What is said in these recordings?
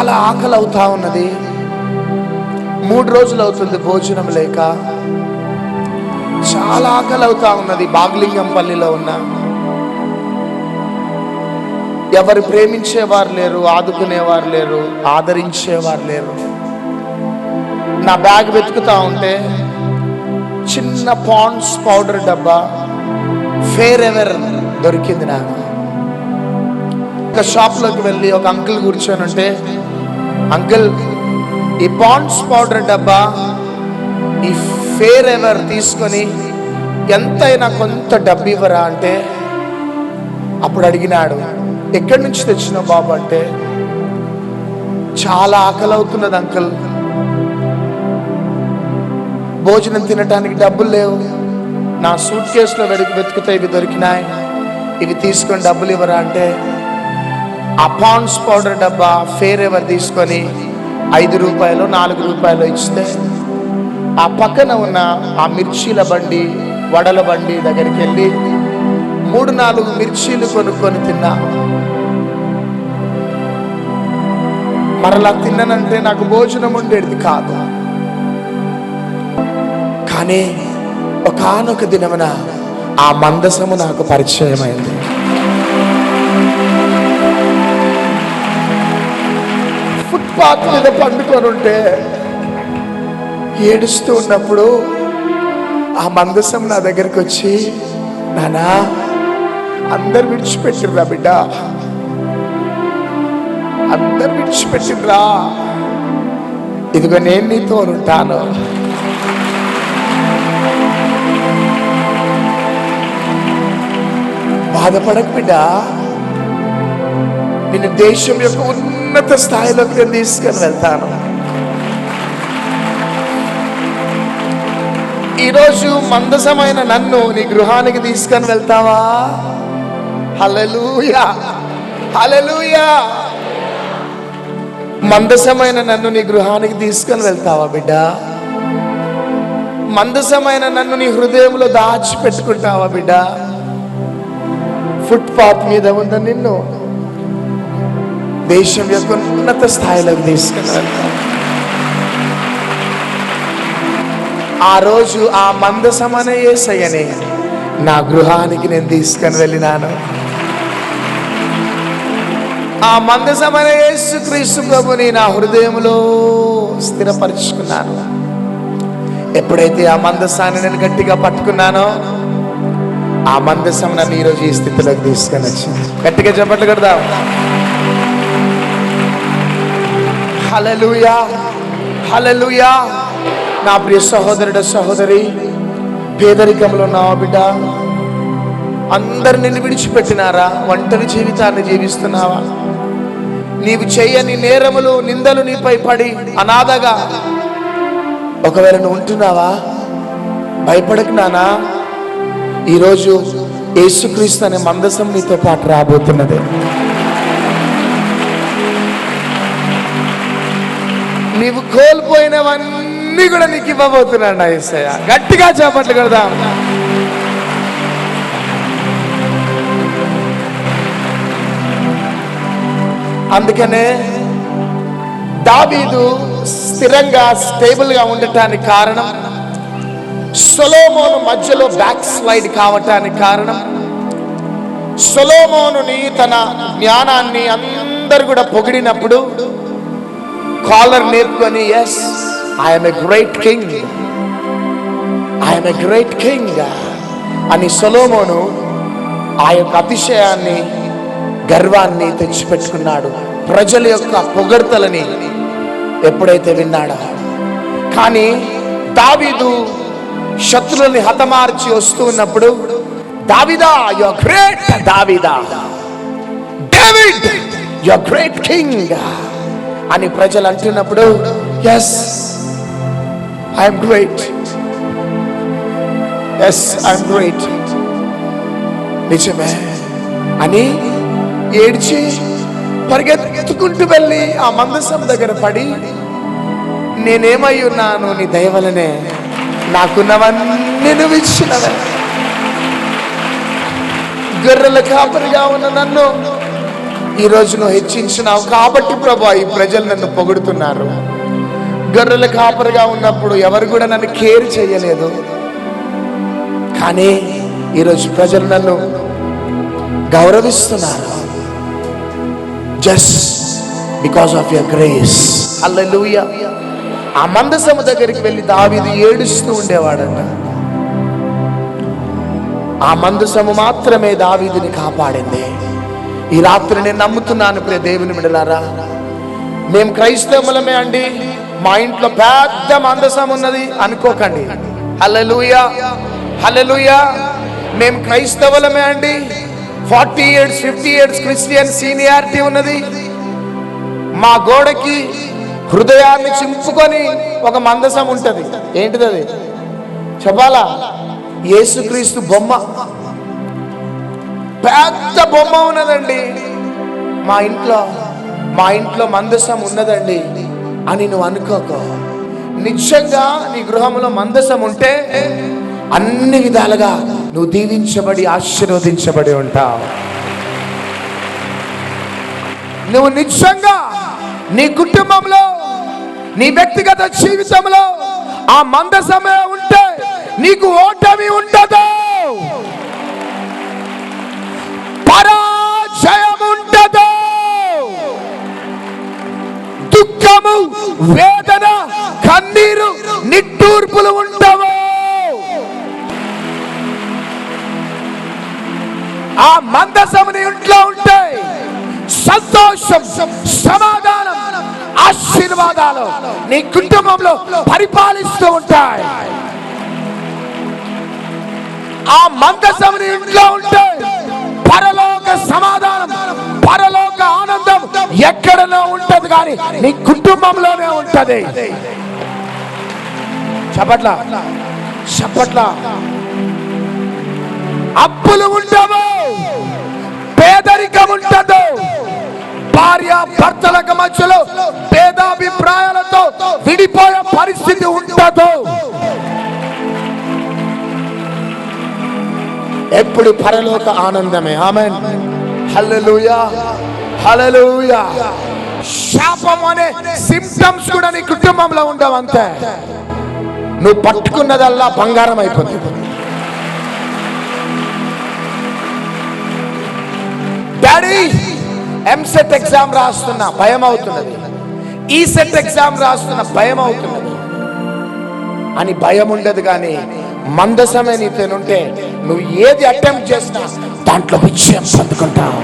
చాలా ఆకలి అవుతా ఉన్నది. 3 రోజులు అవుతుంది భోజనం లేక. చాలా ఆకలి అవుతా ఉన్నది. బాగ్లింగంపల్లిలో ఉన్న ఎవరు ప్రేమించేవారు లేరు, ఆదుకునేవారు లేరు, ఆదరించేవారు లేరు. నా బ్యాగ్ వెతుకుతా ఉంటే చిన్న పాండ్స్ పౌడర్ డబ్బా ఫేర్ ఎవర్ దొరికింది నాకు. ఒక షాప్లోకి వెళ్ళి ఒక అంకుల్ కూర్చొని ఉంటే, అంకుల్ ఈ పాండ్స్ పౌడర్ డబ్బా ఈ ఫేర్ ఎవర్ తీసుకొని ఎంతైనా కొంత డబ్బు ఇవ్వరా అంటే, అప్పుడు అడిగినాడు, ఎక్కడి నుంచి తెచ్చినావు బాబు అంటే, చాలా ఆకలి అవుతున్నది అంకుల్, భోజనం తినటానికి డబ్బులు లేవు, నా సూట్ కేసులో వెతుకుతే ఇవి దొరికినాయి, ఇవి తీసుకొని డబ్బులు ఇవ్వరా అంటే, ఆ పాండ్స్ పౌడర్ డబ్బా ఫేర్ ఎవర్ తీసుకొని 5 రూపాయలు 4 రూపాయలు ఇస్తే, ఆ పక్కన ఉన్న ఆ మిర్చీల బండి వడల బండి దగ్గరికి వెళ్ళి 3-4 మిర్చీలు కొనుక్కొని తిన్నా. మరలా తిన్నానంటే నాకు భోజనం ఉండేది కాదు. కానీ ఒకానొక దినమున ఆ మందసము నాకు పరిచయం అయింది. ఫుట్పాత్ మీద పండుకొని ఉంటే ఏడుస్తూ ఉన్నప్పుడు ఆ మందసం నా దగ్గరికి వచ్చి, నానా అందరు విడిచిపెట్టిర్రా బిడ్డ, అందరు విడిచిపెట్టిర్రా, ఇదిగో నేను నీతో ఉంటాను, బాధపడకు బిడ్డ, నిన్ను దేశం యొక్క ఉన్నత స్థాయిలోకి నేను తీసుకొని వెళ్తాను. ఈరోజు మందసమైన నన్ను నీ గృహానికి తీసుకొని వెళ్తావా? హల్లెలూయా, హల్లెలూయా. మందసమైన నన్ను నీ గృహానికి తీసుకొని వెళ్తావా బిడ్డ? మందసమైన నన్ను నీ హృదయంలో దాచిపెట్టుకుంటావా బిడ్డ? ఫుట్పాత్ మీద ఉన్న నిన్ను దేశం యొక్క ఉన్నత స్థాయిలోకి తీసుకుని వెళ్తాను. ఆ రోజు ఆ మందసమనే యేసయ్యనే నా గృహానికి నేను తీసుకొని వెళ్ళినాను. ఆ మందసమనే యేసుక్రీస్తు ప్రభుని నా హృదయంలో స్థిరపరుచుకున్నాను. ఎప్పుడైతే ఆ మందసాన్ని నేను గట్టిగా పట్టుకున్నానో, ఆ మందసం నన్ను ఈరోజు ఈ స్థితిలోకి తీసుకొని వచ్చింది. గట్టిగా చెప్పట్లు కొడదాం. హల్లెలూయా, హల్లెలూయా. నా ప్రియ సహోదరుడు సహోదరి, పేదరికంలో ఉన్నావా బిడ్డ? అందరు నిన్ను విడిచిపెట్టినారా? ఒంటరి జీవితాన్ని జీవిస్తున్నావా? నీవు చేయని నేరములు నిందలు నీపై పడి అనాథగా ఒకవేళ నువ్వు ఉంటున్నావా? భయపడకు నానా, ఈరోజు యేసుక్రీస్తు అనే మందసం నీతో పాటు రాబోతున్నది. నీవు కోల్పోయినవన్నీ కూడా నీకు ఇవ్వబోతున్నాడు యేసయ్య. గట్టిగా చేపట్లు కొడదాం. అందుకనే దావీదు స్థిరంగా స్టేబుల్ గా ఉండటానికి కారణం, సొలొమోను మధ్యలో బ్యాక్ స్లైడ్ కావటానికి కారణం, సొలొమోనుని తన జ్ఞానాన్ని అందరు కూడా పొగిడినప్పుడు కాలర్ నేర్చుకొని, yes I'm a great king, I'm a great king అని సొలొమోను ఆ యొక్క అతిశయాన్ని గర్వాన్ని తెచ్చిపెట్టుకున్నాడు. ప్రజల యొక్క పొగడ్తలని ఎప్పుడైతే విన్నాడో. కానీ దావీదు శత్రువుల్ని హతమార్చి వస్తూ ఉన్నప్పుడు, దావీదా యు ఆర్ గ్రేట్, దావీదా, David you are great king అని ప్రజలు అంటున్నప్పుడు, yes I'm great, yes I'm great, నిజమే అని ఏడ్చి పరిగెత్తుకుంటూ వెళ్ళి ఆ మందసం దగ్గర పడి, నేనేమై ఉన్నాను నీ దయవలనే, నాకున్నవన్నీ నువ్వు ఇచ్చినవే, గొర్రెల కాపరిగా ఉన్న నన్ను ఈరోజు నువ్వు హెచ్చించినావు కాబట్టి ప్రభా ఈ ప్రజలు నన్ను పొగుడుతున్నారు. గొర్రెల కాపరిగా ఉన్నప్పుడు ఎవరు కూడా నన్ను కేర్ చేయలేదు, కానీ ఈరోజు ప్రజలు నన్ను గౌరవిస్తున్నారు. Just because of your grace. Hallelujah. ఆ మందసము దగ్గరికి వెళ్ళి దావీదు ఏడుస్తూ ఉండేవాడట. ఆ మందసము మాత్రమే దావీదుని కాపాడింది. ఈ రాత్రి నేను నమ్ముతున్నాను ప్రియ దేవుని బిడ్డలారా, మేము క్రైస్తవులమే అండి, మా ఇంట్లో పెద్ద మందసం ఉన్నది అనుకోకండి. హల్లెలూయా, హల్లెలూయా. మేము క్రైస్తవులమే అండి, 40 years 50 years క్రిస్టియన్ సీనియారిటీ ఉన్నది. మా గోడకి హృదయాన్ని చింపుకొని ఒక మందసం ఉంటుంది. ఏంటిది అది చెప్పాలా? యేసుక్రీస్తు బొమ్మ, పెద్ద బొమ్మ ఉన్నదండి. మా ఇంట్లో మందసం ఉన్నదండి అని నువ్వు అనుకోక, నిజంగా నీ గృహంలో మందసం ఉంటే అన్ని విధాలుగా నువ్వు దీవించబడి ఆశీర్వదించబడి ఉంటావు. నువ్వు నిజంగా నీ కుటుంబంలో, నీ వ్యక్తిగత జీవితంలో ఆ మందసమే ఉంటే నీకు ఓటమి ఉండదు, పరాజయం ఉండదు. దుఃఖము, వేదన, కన్నీరు, నిట్టూర్పులు ఉండవు. ఆ మందసము నీ ఇంట్లో ఉంటే సంతోషం, సమాధానం, ఆశీర్వాదాలు నీ కుటుంబంలో పరిపాలిస్తూ ఉంటాయి. ఆ మందసము నీ ఇంట్లో ఉంటే పరలోక సమాధానం, పరలోక ఆనందం ఎక్కడనో ఉంటది, కానీ నీ కుటుంబంలోనే ఉంటది. చప్పట్ల. అప్పులు ఉండవు, పేదరికం ఉండదు, భార్య భర్తలకు మధ్యలో భేదాభిప్రాయాలతో విడిపోయే పరిస్థితి ఉండదు. ఎప్పుడు పరలోక ఆనందమే. ఆమేన్, హల్లెలూయా, హల్లెలూయా. శాపం అనే సింప్టమ్స్ కూడా నీ కుటుంబంలో ఉండవు. అంతే, నువ్వు పట్టుకున్నదల్లా బంగారం అయిపోతుంది. డాడీ ఎంసెట్ ఎగ్జామ్ రాస్తున్నా భయం అవుతున్నది, ఈసెట్ ఎగ్జామ్ రాస్తున్నా భయం అవుతున్నది అని భయం ఉండదు, కానీ మందసమే నీతోనుంటే నువ్వు ఏది అటెంప్ట్ చేసినా దాంట్లో విజయం పొందుకుంటావు.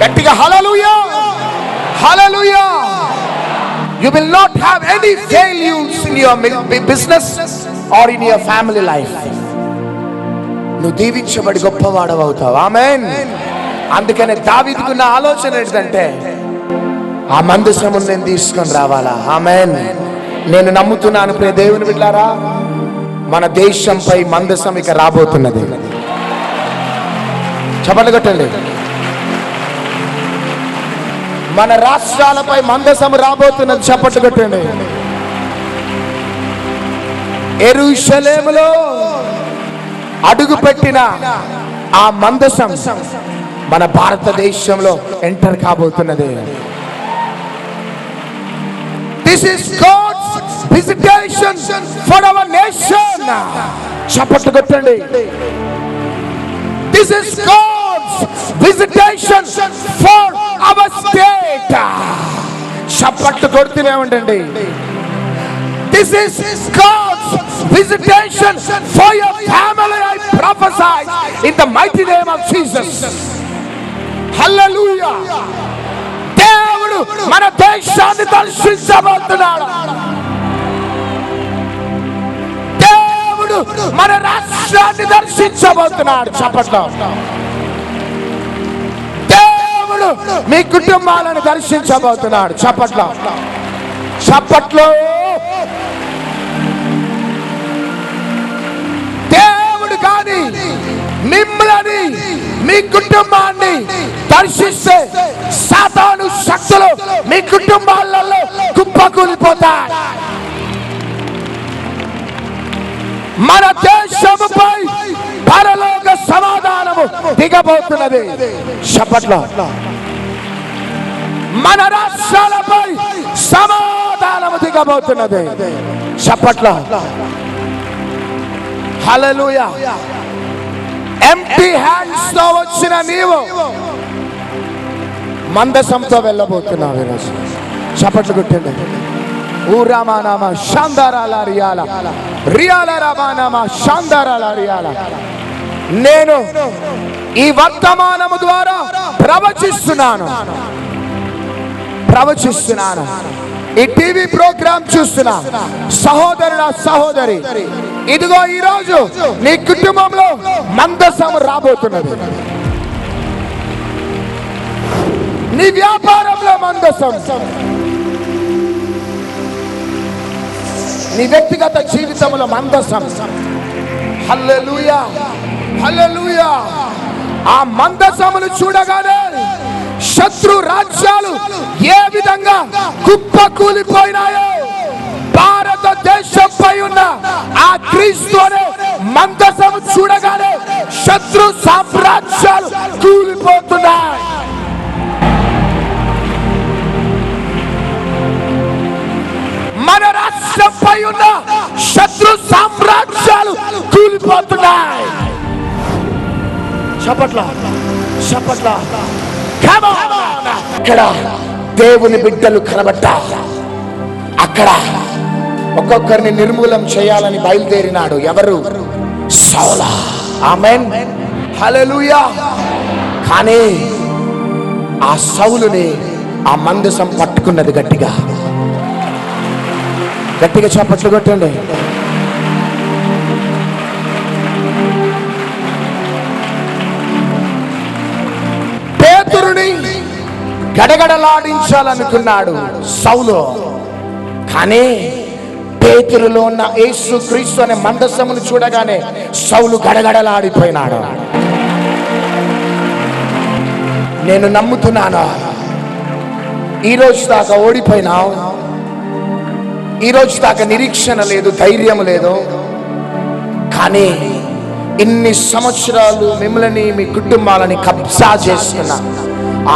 గట్టిగా హల్లెలూయా, హల్లెలూయా. You will not have any failures in your business or in your family life. నువ్వు దీవించబడి గొప్పవాడవు అవుతావు. ఆమేన్. అందుకనే దావీదుకున్న ఆలోచన ఏంటంటే ఆ మందసమును నేను తీసుకొని రావాలా. ఆమేన్. నేను నమ్ముతున్నాను ప్రియ దేవుని బిడ్డలారా, మన దేశంపై మందసం ఇక రాబోతున్నది. చప్పట్లు కొట్టండి. మన రాష్ట్రాలపై మందసం రాబోతున్నది. చప్పట్లు కొట్టండి. యెరూషలేములో అడుగుపెట్టిన ఆ మందసం మన భారతదేశంలో enter కాబోతున్నది. This is God's visitation for our nation. చప్పట్లు కొట్టండి. This is God's visitation for our state. చప్పట్లు కొడుతూనే ఉండండి. This is God's visitation for your family. I prophesy in the mighty name of Jesus. Hallelujah. దేవుడు మన దేశాన్ని దర్శించబోతున్నాడు. దేవుడు మన రాష్ట్రాన్ని దర్శించబోతున్నాడు. చప్పట్లు. దేవుడు మీ కుటుంబాలను దర్శించబోతున్నాడు. చప్పట్లు, చప్పట్లు. దేవుడు కానీ మిమ్మల్ని, మీ కుటుంబాన్ని దర్శిస్తే సాతాను శక్తులు మీ కుటుంబాలలో కుప్పకూలిపోతాయి. మన దేశముపై పరలోక సమాధానం దిగబోతున్నది. చప్పట్లో. మన రాష్ట్రాలపై సమాధానము దిగబోతున్నది. చప్పట్లో. హల్లెలూయా. ఎంప్టీ హ్యాండ్స్ తో వచ్చిన నీవు మందసంతో వెళ్ళబోతున్నావు ఈరోజు. చప్పట్లు కొట్టండి. ఊరామానామ శాందారాల రియాల రియాల రామానామ శాందారాల రియాల. నేను ఈ వర్తమానము ద్వారా ప్రవచిస్తున్నాను. ఈ టీవీ ప్రోగ్రాం చూస్తున్నా సహోదరుడా, సహోదరి, ఇదిగో ఈరోజు నీ కుటుంబంలో మందసము రాబోతున్నది. నీ వ్యాపారంలో మందసం, నీ వ్యక్తిగత జీవితంలో మందసం. హల్లెలూయా, హల్లెలూయా. ఆ మందసమును చూడగానే శత్రు రాజ్యాలు ఏ విధంగా కుప్పకూలిపోయినాయో, భారతదేశంపై ఉన్న ఆ క్రీస్తు అనే మందసము చూడగానే శత్రు సామ్రాజ్యాలు కూలిపోతున్నాయి. మన రాష్ట్రంపై ఉన్న శత్రు సామ్రాజ్యాలు కూలిపోతున్నాయి. చప్పట్ల చప్పట్ల. అక్కడ దేవుని బిడ్డలు కనబడ్డారు. అక్కడ ఒక్కొక్కరిని నిర్మూలం చేయాలని బయలుదేరినాడు. ఎవరు? సౌలు. ఆమేన్, హల్లెలూయా. కానీ ఆ సౌలుని ఆ మందసం పట్టుకున్నది. గట్టిగా గట్టిగా చప్పట్లు కొట్టండి. పేతురుని గడగడలాడించాలనుకున్నాడు సౌలు. కానీ పేతురులో ఉన్న యేసు క్రీస్తు అనే మందసమును చూడగానే సౌలు గడగడలాడిపోయినాడు. నేను నమ్ముతున్నాను, ఈరోజు దాకా ఓడిపోయినావు. ఈరోజు దాకా నిరీక్షణ లేదు, ధైర్యం లేదు. కానీ ఇన్ని సంవత్సరాలు మిమ్మల్ని, మీ కుటుంబాలని కబ్జా చేస్తున్న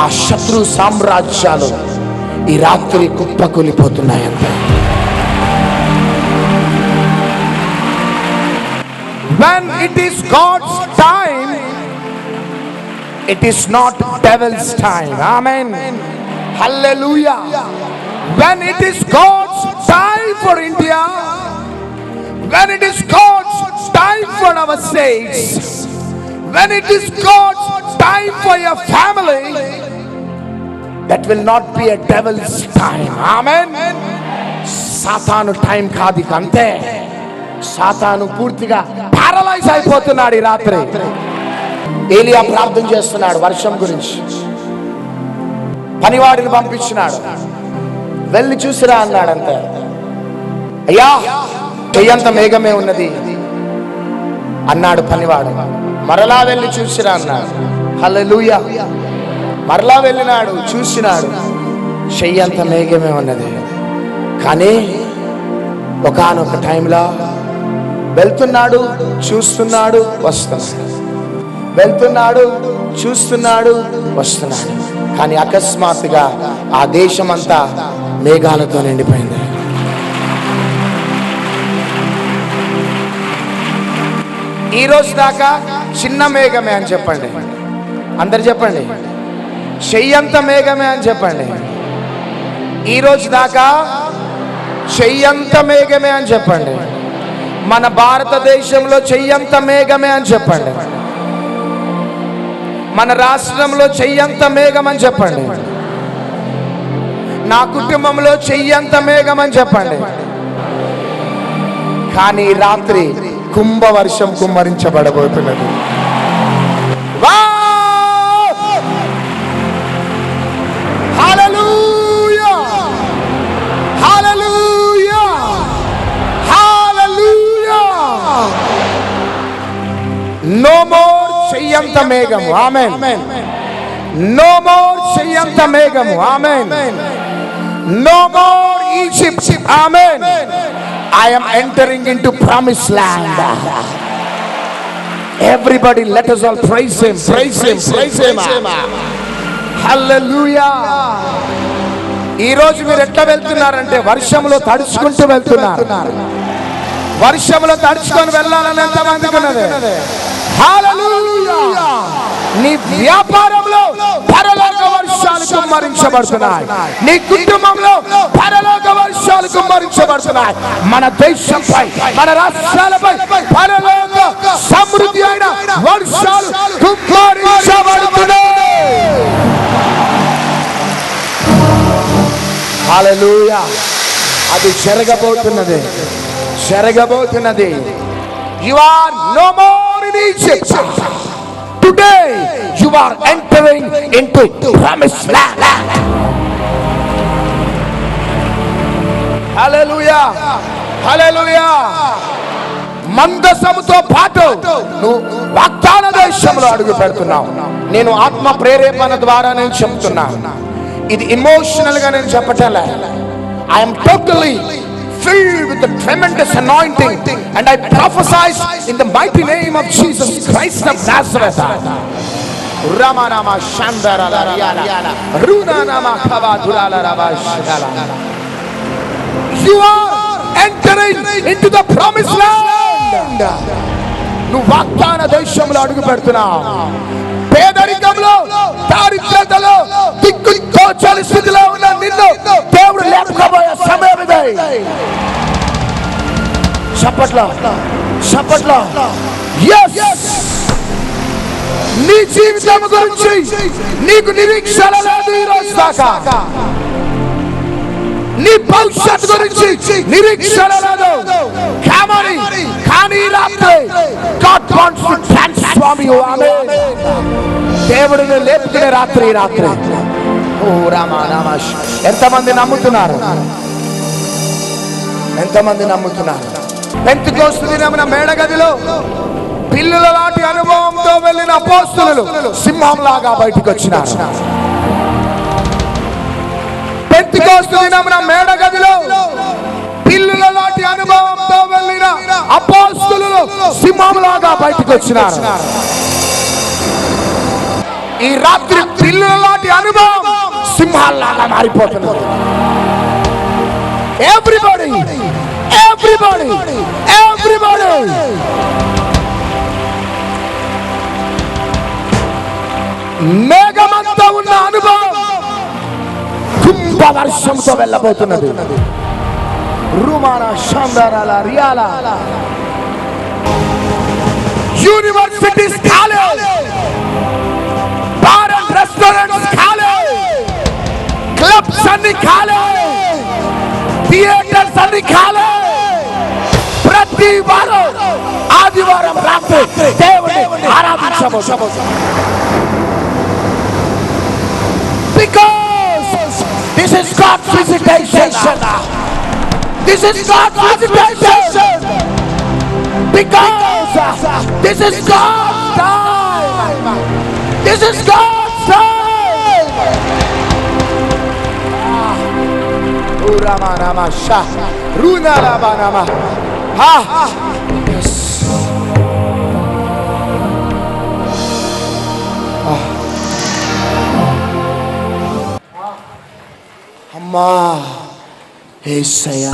ఆ శత్రు సామ్రాజ్యాలు ఈ రాత్రి కుప్పకూలిపోతున్నాయంట. When it is God's time, it is not devil's time. Amen. Hallelujah. When it is God's time for India, when it is God's time for our states, when it is God's time for your family, that will not be a devil's time. Amen. సాతాను time కాదు అంతే. సాతాను పూర్తిగా paralyse అయిపోతున్నాడు ఈ రాత్రి. ఏలియా ప్రార్థన చేస్తున్నాడు వర్షం గురించి. పనివాడిని పంపించినాడు, వెళ్ళి చూసిరా అన్నాడు. అంతే. అయ్యా, చెయ్యంత మేఘమే ఉన్నది అన్నాడు పనివాడు. మరలా వెళ్ళి చూసిరా అన్నాడు. హల్లెలూయా. మరలా వెళ్ళినాడు, చూసినాడు, చెయ్యంత మేఘమే ఉన్నది. కానీ ఒకానొక టైంలో వెళ్తున్నాడు, చూస్తున్నాడు, వస్తున్నాడు, వెళ్తున్నాడు, చూస్తున్నాడు, వస్తున్నాడు. కానీ అకస్మాత్తుగా ఆ దేశమంతా మేఘాలతో నిండిపోయింది. ఈ రోజు దాకా చిన్న మేఘమే అని చెప్పండి. అందరు చెప్పండి. చెయ్యంత మేఘమే అని చెప్పండి. ఈ రోజు దాకా చెయ్యంత మేఘమే అని చెప్పండి. మన భారతదేశంలో చెయ్యంత మేఘమే అని చెప్పండి. మన రాష్ట్రంలో చెయ్యంత మేఘం అని చెప్పండి. నా కుటుంబంలో చెయ్యంత మేఘం అని చెప్పండి. కానీ రాత్రి కుంభవర్షం కుమ్మరించబడబోతున్నది. హల్లెలూయా, హల్లెలూయా, హల్లెలూయా. నో మోర్ చెయ్యంత మేఘము. ఆమేన్. నో మోర్ చెయ్యంత మేఘము. Amen. No more Egypt. Amen. I am entering into promised land. Everybody, let us all praise him, praise him, praise him. Hallelujah. ఈ రోజు మీరు ఎట్లా వెళ్తున్నారంటే వర్షంలో తడుచుకుంటూ వెళ్తున్నారు. వర్షంలో తడుచుకొని వెళ్ళాలని ఎంతమందికి ఉన్నది? హల్లెలూయా. నీ వ్యాపారంలో పరలోక వర్షాలు కుమ్మరించబడుతున్నాయి. నీ కుటుంబంలో పరలోక వర్షాలు కుమ్మరించబడుతున్నాయి. మన దేశంపై, మన రాష్ట్రాలపై పరలోక సమృద్ధి అయిన వర్షాలు కుమ్మరించబడుతున్నాయి. హల్లెలూయా. అది జరగబోతున్నది, జరగబోతున్నది. You are no more in Egypt. Today you are entering into promised land. Hallelujah, hallelujah. మందసముతో పాటు నువ్వు వాగ్దాన దేశంలో అడుగు పెడుతున్నావు. నేను ఆత్మ ప్రేరేపణ ద్వారా నేను చెప్తున్నా. ఇది ఎమోషనల్ గా నేను చెప్పటలే. I am totally filled with the tremendous anointing, and I prophesy in the mighty name of Jesus Christ of Nazareth. Ramanama Shandara Riyala Runanama Kavadulala Rabashala. You are entering into the promised land. నువ్వు వాగ్దాన దేశంలో అడుగు పెడుతున్నావు. పేదరికంలో, దారిద్ర్యతలో, దిక్కుతోచని స్థితిలో ఉన్న నిన్ను దేవుడు లేపకపోయే సమయం ఇది. చప్పట్ల చప్పట్ల. yes, నీ జీవితం గురించి నీకు నిరీక్షణ లేదు ఈ రోజు దాకా. నీ భవిష్యత్తు గురించి నిరీక్షణ లేదు. కానీ రాత్రి God wants to transform you. Amen. దేవుడిని లేపుకునే రాత్రి. ఓ రామా రామాష్. ఎంతమంది నమ్ముతున్నారు? ఎంతమంది నమ్ముతున్నారు? పెంతెకోస్తు దినమున మేడగదిలో పిల్లుల లాంటి అనుభవంతో వెళ్ళిన అపోస్తలులు సింహంలాగా బయటకు వచ్చినారు. పెంతెకోస్తు దినమున మేడగదిలో పిల్లుల లాంటి అనుభవంతో వెళ్ళిన అపోస్తలులు సింహంలాగా బయటకు వచ్చినారు. ఈ రాత్రి పిల్లుల లాంటి అనుభవం సింహాల్లాగా మారిపోతున్నది. Everybody, everybody, everybody. మేఘమంతా ఉన్న అనుభవం కుంభ వర్షంతో వెళ్ళబోతున్నది. రుమానా షాందారాల రియాలా. యూనివర్సిటీస్ ఖాళీ, బార్ అండ్ రెస్టారెంట్స్ ఖాళీ, క్లబ్స్ అన్ని ఖాళీ, థియేటర్స్ అన్ని ఖాళీ. ప్రతి వారం ఆదివారం రాత్రి దేవుని ఆరాధించబోతున్నాం. Because this is God's visitation. This is God's visitation. Because this is God's time. This is God's time. Urama nama sha runa laba nama. Yes. Amma Yesayya.